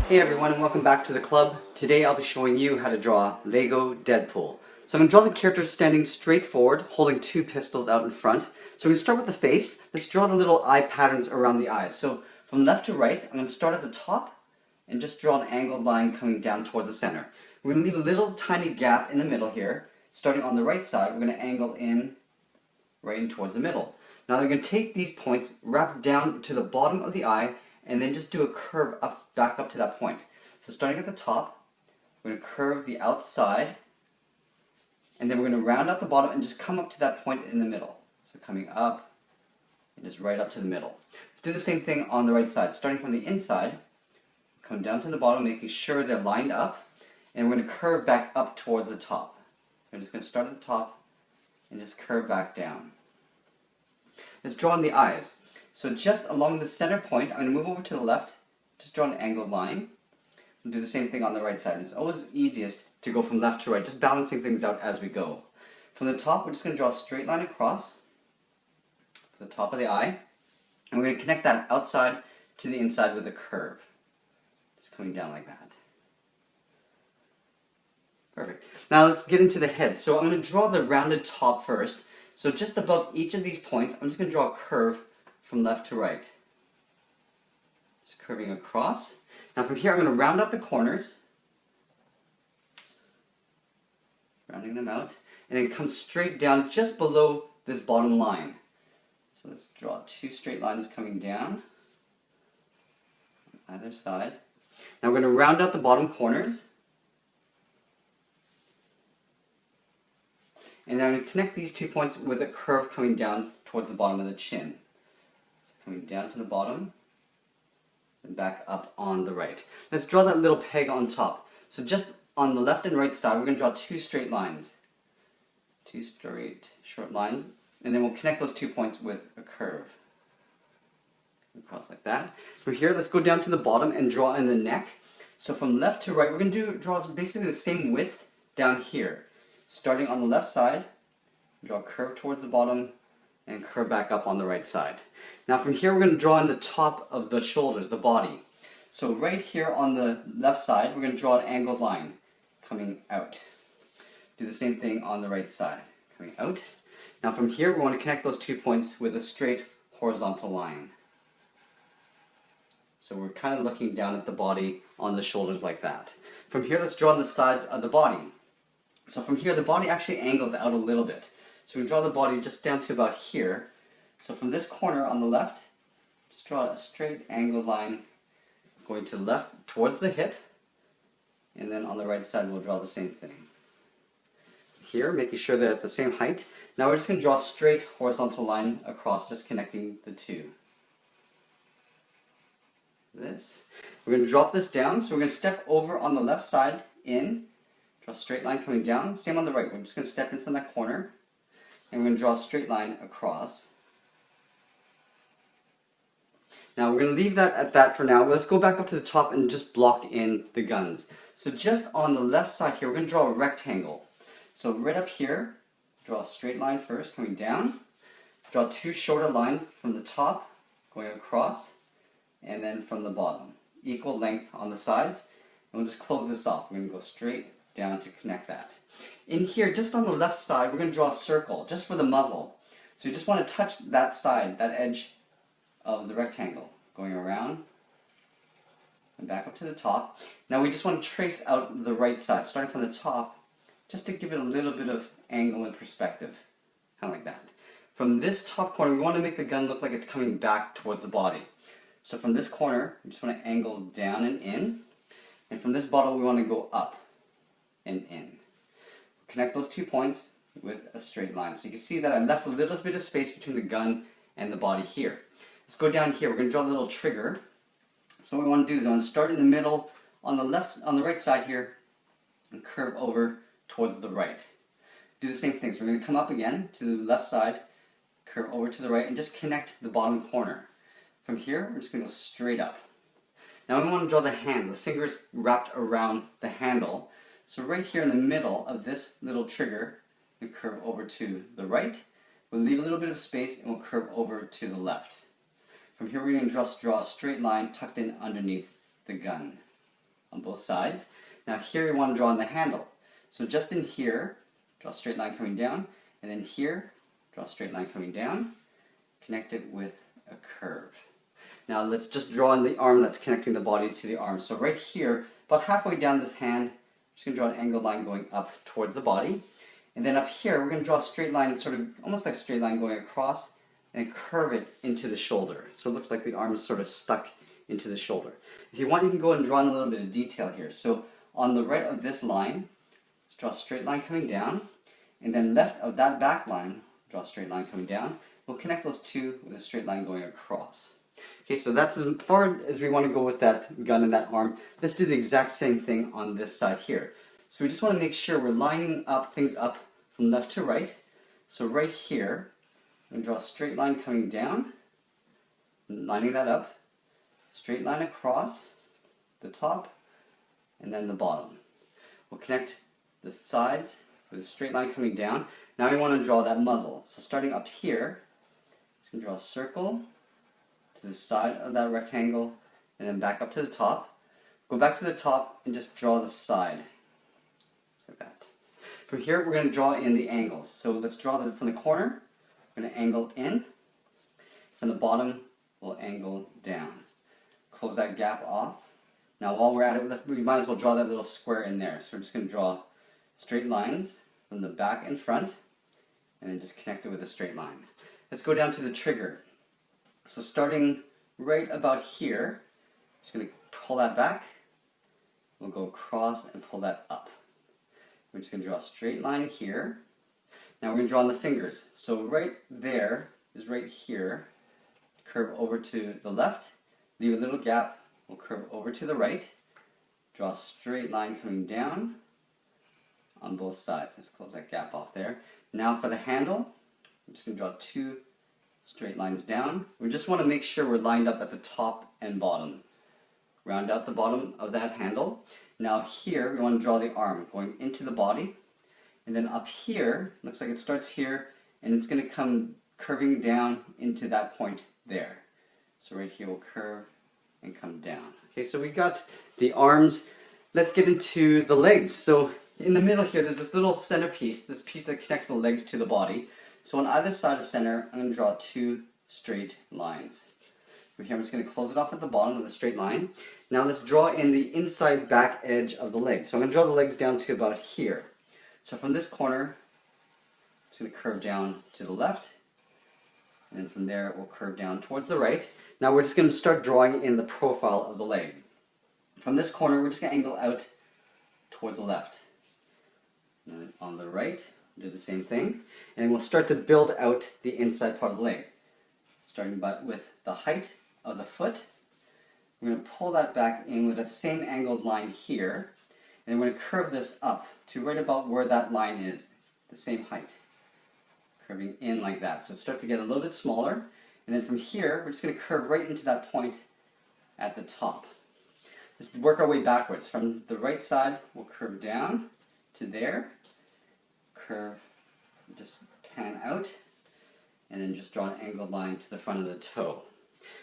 Hey everyone, and welcome back to the club. Today I'll be showing you how to draw Lego Deadpool. So I'm going to draw the character standing straight forward, holding two pistols out in front. So we're going to start with the face. Let's draw the little eye patterns around the eyes. So from left to right, I'm going to start at the top and just draw an angled line coming down towards the center. We're going to leave a little tiny gap in the middle here. Starting on the right side, we're going to angle in right in towards the middle. Now we're going to take these points, wrap down to the bottom of the eye, and then just do a curve up, back up to that point. So starting at the top, we're going to curve the outside, and then we're going to round out the bottom and just come up to that point in the middle. So coming up, and just right up to the middle. Let's do the same thing on the right side. Starting from the inside, come down to the bottom, making sure they're lined up, and we're going to curve back up towards the top. So I'm just going to start at the top, and just curve back down. Let's draw in the eyes. So just along the center point, I'm going to move over to the left, just draw an angled line, and do the same thing on the right side. It's always easiest to go from left to right, just balancing things out as we go. From the top, we're just going to draw a straight line across to the top of the eye, and we're going to connect that outside to the inside with a curve. Just coming down like that. Perfect. Now let's get into the head. So I'm going to draw the rounded top first. So just above each of these points, I'm just going to draw a curve from left to right. Just curving across. Now from here I'm going to round out the corners. Rounding them out. And then come straight down just below this bottom line. So let's draw two straight lines coming down on either side. Now we're going to round out the bottom corners. And then I'm going to connect these 2 points with a curve coming down towards the bottom of the chin. So coming down to the bottom and back up on the right. Let's draw that little peg on top. So just on the left and right side, we're going to draw two straight lines. Two straight short lines. And then we'll connect those 2 points with a curve. Across like that. From here, let's go down to the bottom and draw in the neck. So from left to right, we're going to draw basically the same width down here. Starting on the left side, draw a curve towards the bottom and curve back up on the right side. Now from here we're going to draw in the top of the shoulders, the body. So right here on the left side, we're going to draw an angled line coming out. Do the same thing on the right side, coming out. Now from here we want to connect those 2 points with a straight horizontal line. So we're kind of looking down at the body on the shoulders like that. From here let's draw on the sides of the body. So from here, the body actually angles out a little bit. So we draw the body just down to about here. So from this corner on the left, just draw a straight angled line going to the left towards the hip. And then on the right side, we'll draw the same thing. Here, making sure they're at the same height. Now we're just going to draw a straight horizontal line across, just connecting the two. This. We're going to drop this down. So we're going to step over on the left side in. Draw a straight line coming down. Same on the right. We're just going to step in from that corner. And we're going to draw a straight line across. Now we're going to leave that at that for now. Let's go back up to the top and just block in the guns. So just on the left side here, we're going to draw a rectangle. So right up here, draw a straight line first coming down. Draw two shorter lines from the top going across. And then from the bottom. Equal length on the sides. And we'll just close this off. We're going to go straight down to connect that. In here, just on the left side, we're going to draw a circle, just for the muzzle. So you just want to touch that side, that edge of the rectangle, going around and back up to the top. Now we just want to trace out the right side, starting from the top, just to give it a little bit of angle and perspective, kind of like that. From this top corner, we want to make the gun look like it's coming back towards the body. So from this corner, we just want to angle down and in. And from this bottom, we want to go up and in. Connect those 2 points with a straight line. So you can see that I left a little bit of space between the gun and the body here. Let's go down here. We're going to draw a little trigger. So what we want to do is I want to start in the middle on the right side here and curve over towards the right. Do the same thing. So we're going to come up again to the left side, curve over to the right, and just connect the bottom corner. From here, we're just going to go straight up. Now we want to draw the hands, the fingers wrapped around the handle. So right here in the middle of this little trigger, we curve over to the right. We'll leave a little bit of space and we'll curve over to the left. From here we're going to just draw a straight line tucked in underneath the gun. on both sides. Now here you want to draw on the handle. So just in here, draw a straight line coming down, and then here, draw a straight line coming down, connect it with a curve. Now let's just draw in the arm that's connecting the body to the arm. So right here, about halfway down this hand, I'm just going to draw an angled line going up towards the body. And then up here, we're going to draw a straight line, sort of almost like a straight line going across, and curve it into the shoulder. So it looks like the arm is sort of stuck into the shoulder. If you want, you can go and draw in a little bit of detail here. So on the right of this line, just draw a straight line coming down, and then left of that back line, draw a straight line coming down. We'll connect those two with a straight line going across. Okay, so that's as far as we want to go with that gun and that arm. Let's do the exact same thing on this side here. So we just want to make sure we're lining up things up from left to right. So right here, I'm going to draw a straight line coming down, lining that up, straight line across the top, and then the bottom. We'll connect the sides with a straight line coming down. Now we want to draw that muzzle. So starting up here, just going to draw a circle to the side of that rectangle, and then back up to the top. Go back to the top and just draw the side, just like that. From here, we're going to draw in the angles. So let's draw from the corner. We're going to angle in. From the bottom, we'll angle down. Close that gap off. Now while we're at it, we might as well draw that little square in there. So we're just going to draw straight lines from the back and front, and then just connect it with a straight line. Let's go down to the trigger. So starting right about here, just going to pull that back. We'll go across and pull that up. We're just going to draw a straight line here. Now we're going to draw on the fingers. So right there is right here. Curve over to the left. Leave a little gap. We'll curve over to the right. Draw a straight line coming down on both sides. Let's close that gap off there. Now for the handle, I'm just going to draw two straight lines down. We just want to make sure we're lined up at the top and bottom. Round out the bottom of that handle. Now here, we want to draw the arm going into the body. And then up here, looks like it starts here, and it's going to come curving down into that point there. So right here will curve and come down. Okay, so we got the arms. Let's get into the legs. So in the middle here, there's this little centerpiece, this piece that connects the legs to the body. So on either side of center, I'm going to draw two straight lines. From here, I'm just going to close it off at the bottom with a straight line. Now let's draw in the inside back edge of the leg. So I'm going to draw the legs down to about here. So from this corner, I'm just going to curve down to the left. And then from there, it will curve down towards the right. Now we're just going to start drawing in the profile of the leg. From this corner, we're just going to angle out towards the left. And then on the right, do the same thing, and then we'll start to build out the inside part of the leg. Starting with the height of the foot, we're going to pull that back in with that same angled line here, and then we're going to curve this up to right about where that line is, the same height. Curving in like that. So start to get a little bit smaller, and then from here, we're just going to curve right into that point at the top. Let's work our way backwards. From the right side, we'll curve down to there. Curve, just pan out, and then just draw an angled line to the front of the toe.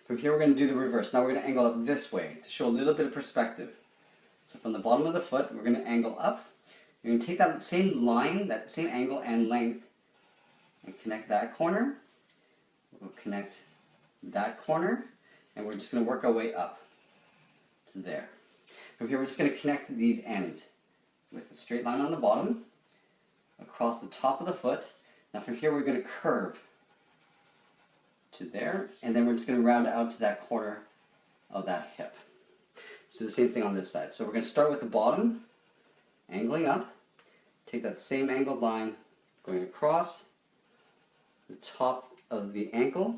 From here, we're going to do the reverse. Now we're going to angle up this way to show a little bit of perspective. So from the bottom of the foot, we're going to angle up. We're going to take that same line, that same angle and length, and connect that corner. We'll connect that corner, and we're just going to work our way up to there. From here, we're just going to connect these ends with a straight line on the bottom, across the top of the foot. Now from here we're going to curve to there, and then we're just going to round out to that corner of that hip. Let's do the same thing on this side. So we're going to start with the bottom, angling up, take that same angled line, going across the top of the ankle,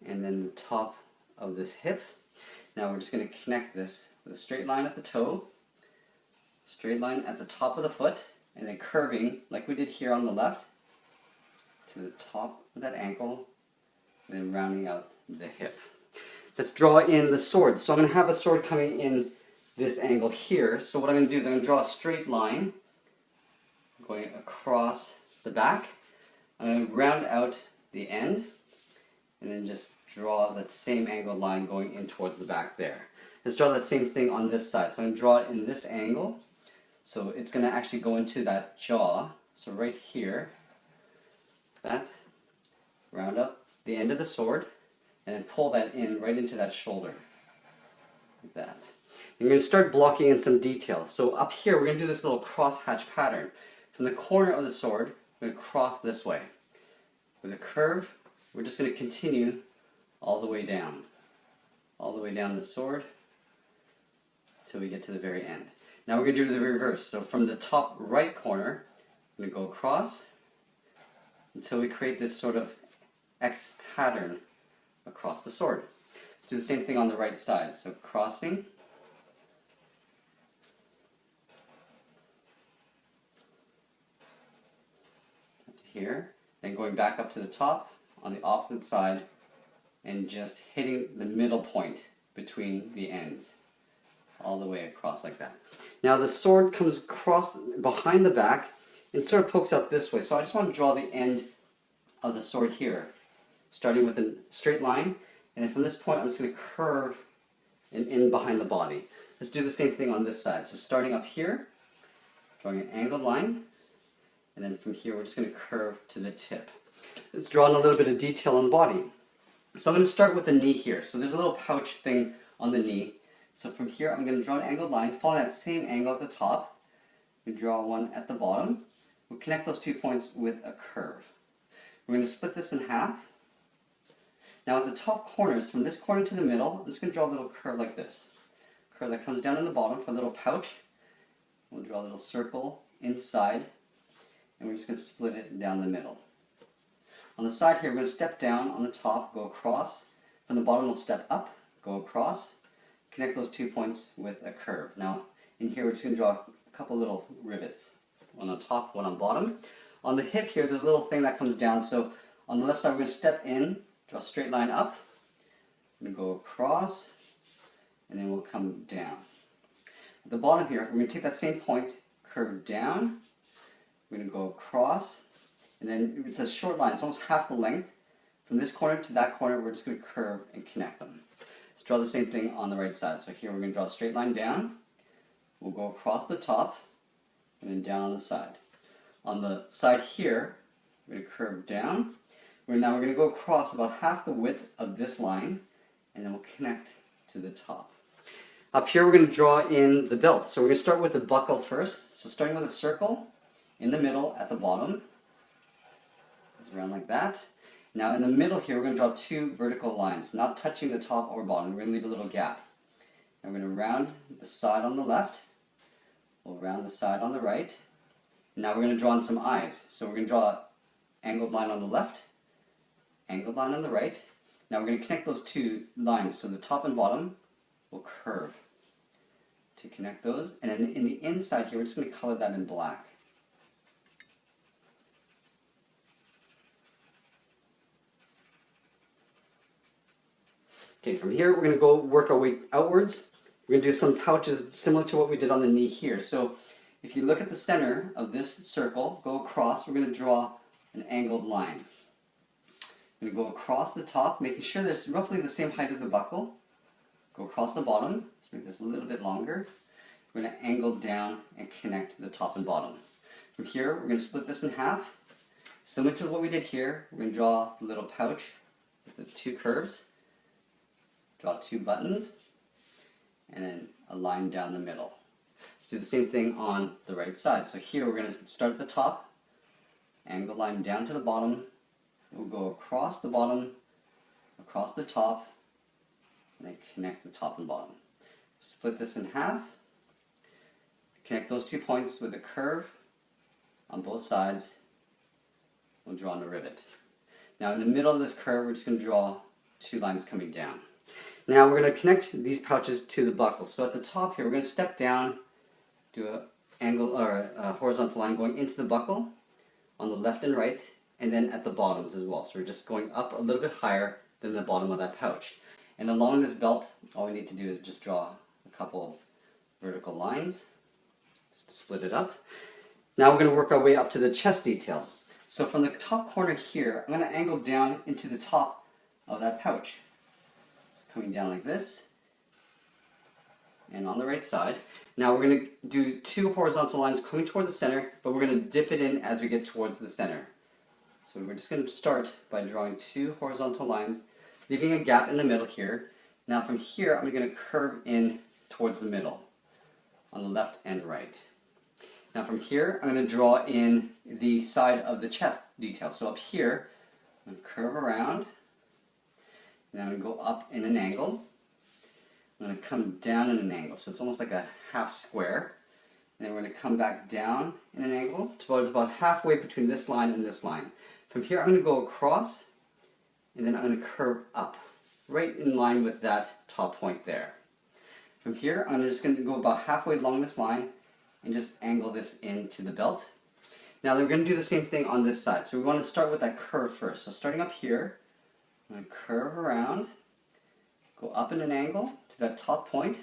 and then the top of this hip. Now we're just going to connect this with a straight line at the toe, straight line at the top of the foot, and then curving, like we did here on the left, to the top of that ankle, and then rounding out the hip. Let's draw in the sword. So I'm going to have a sword coming in this angle here. So what I'm going to do is I'm going to draw a straight line going across the back. I'm going to round out the end, and then just draw that same angled line going in towards the back there. Let's draw that same thing on this side. So I'm going to draw it in this angle. So it's going to actually go into that jaw. So right here, that, round up the end of the sword, and then pull that in right into that shoulder, like that. You're going to start blocking in some details. So up here, we're going to do this little crosshatch pattern. From the corner of the sword, we're going to cross this way. With a curve, we're just going to continue all the way down the sword, till we get to the very end. Now we're going to do the reverse. So from the top right corner, I'm going to go across until we create this sort of X pattern across the sword. Let's do the same thing on the right side. So crossing, up to here, then going back up to the top on the opposite side and just hitting the middle point between the ends, all the way across like that. Now the sword comes across behind the back and sort of pokes out this way. So I just want to draw the end of the sword here, starting with a straight line, and then from this point I'm just going to curve and in behind the body. Let's do the same thing on this side. So starting up here, drawing an angled line, and then from here we're just going to curve to the tip. Let's draw in a little bit of detail on the body. So I'm going to start with the knee here. So there's a little pouch thing on the knee. So from here I'm going to draw an angled line, following that same angle at the top. We draw one at the bottom. We'll connect those 2 points with a curve. We're going to split this in half. Now at the top corners, from this corner to the middle, I'm just going to draw a little curve like this. Curve that comes down in the bottom for a little pouch. We'll draw a little circle inside, and we're just going to split it down the middle. On the side here, we're going to step down on the top, go across. From the bottom, we'll step up, go across, connect those 2 points with a curve. Now, in here, we're just going to draw a couple little rivets. One on top, one on bottom. On the hip here, there's a little thing that comes down. So on the left side, we're going to step in, draw a straight line up. We're going to go across, and then we'll come down. At the bottom here, we're going to take that same point, curve down. We're going to go across. And then it's a short line, it's almost half the length. From this corner to that corner, we're just going to curve and connect them. Let's draw the same thing on the right side. So here we're going to draw a straight line down. We'll go across the top and then down on the side. On the side here, we're going to curve down. Now we're going to go across about half the width of this line, and then we'll connect to the top. Up here, we're going to draw in the belt. So we're going to start with the buckle first. So starting with a circle in the middle at the bottom. Around like that. Now in the middle here, we're going to draw 2 vertical lines, not touching the top or bottom. We're going to leave a little gap. And we're going to round the side on the left. We'll round the side on the right. Now we're going to draw in some eyes. So we're going to draw an angled line on the left, angled line on the right. Now we're going to connect those 2 lines. So the top and bottom will curve to connect those. And then in the inside here, we're just going to color that in black. Okay, from here we're going to go work our way outwards. We're going to do some pouches similar to what we did on the knee here. So if you look at the center of this circle, go across, we're going to draw an angled line. We're going to go across the top, making sure that it's roughly the same height as the buckle. Go across the bottom, let's make this a little bit longer. We're going to angle down and connect the top and bottom. From here, we're going to split this in half. Similar to what we did here, we're going to draw a little pouch with the 2 curves. Draw 2 buttons, and then a line down the middle. Let's do the same thing on the right side. So here we're going to start at the top, angle line down to the bottom. We'll go across the bottom, across the top, and then connect the top and bottom. Split this in half. Connect those 2 points with a curve on both sides. We'll draw in a rivet. Now in the middle of this curve, we're just going to draw 2 lines coming down. Now we're going to connect these pouches to the buckle. So at the top here, we're going to step down, do an angle or a horizontal line going into the buckle on the left and right, and then at the bottoms as well. So we're just going up a little bit higher than the bottom of that pouch. And along this belt, all we need to do is just draw a couple vertical lines, just to split it up. Now we're going to work our way up to the chest detail. So from the top corner here, I'm going to angle down into the top of that pouch. Coming down like this, and on the right side. Now we're going to do 2 horizontal lines coming toward the center, but we're going to dip it in as we get towards the center. So we're just going to start by drawing 2 horizontal lines, leaving a gap in the middle here. Now from here, I'm going to curve in towards the middle, on the left and right. Now from here, I'm going to draw in the side of the chest detail. So up here, I'm going to curve around, and then I'm going to go up in an angle. I'm going to come down in an angle, so it's almost like a half square. And then we're going to come back down in an angle to about halfway between this line and this line. From here, I'm going to go across, and then I'm going to curve up, right in line with that top point there. From here, I'm just going to go about halfway along this line and just angle this into the belt. Now we're going to do the same thing on this side. So we want to start with that curve first. So starting up here, I'm going to curve around, go up in an angle to that top point,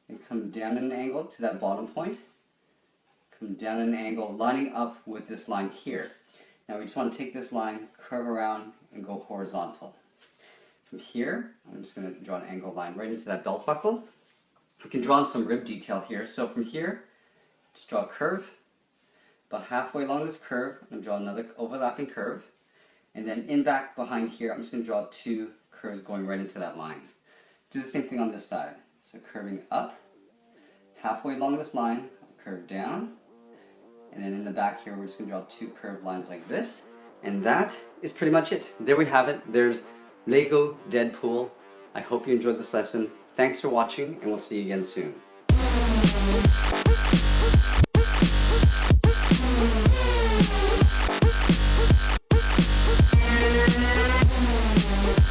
and come down in an angle to that bottom point, come down in an angle, lining up with this line here. Now we just want to take this line, curve around, and go horizontal. From here, I'm just going to draw an angled line right into that belt buckle. We can draw in some rib detail here. So from here, just draw a curve. About halfway along this curve, I'm going to draw another overlapping curve. And then in back behind here, I'm just going to draw 2 curves going right into that line. Do the same thing on this side. So curving up, halfway along this line, curve down. And then in the back here, we're just going to draw 2 curved lines like this. And that is pretty much it. There we have it. There's Lego Deadpool. I hope you enjoyed this lesson. Thanks for watching, and we'll see you again soon.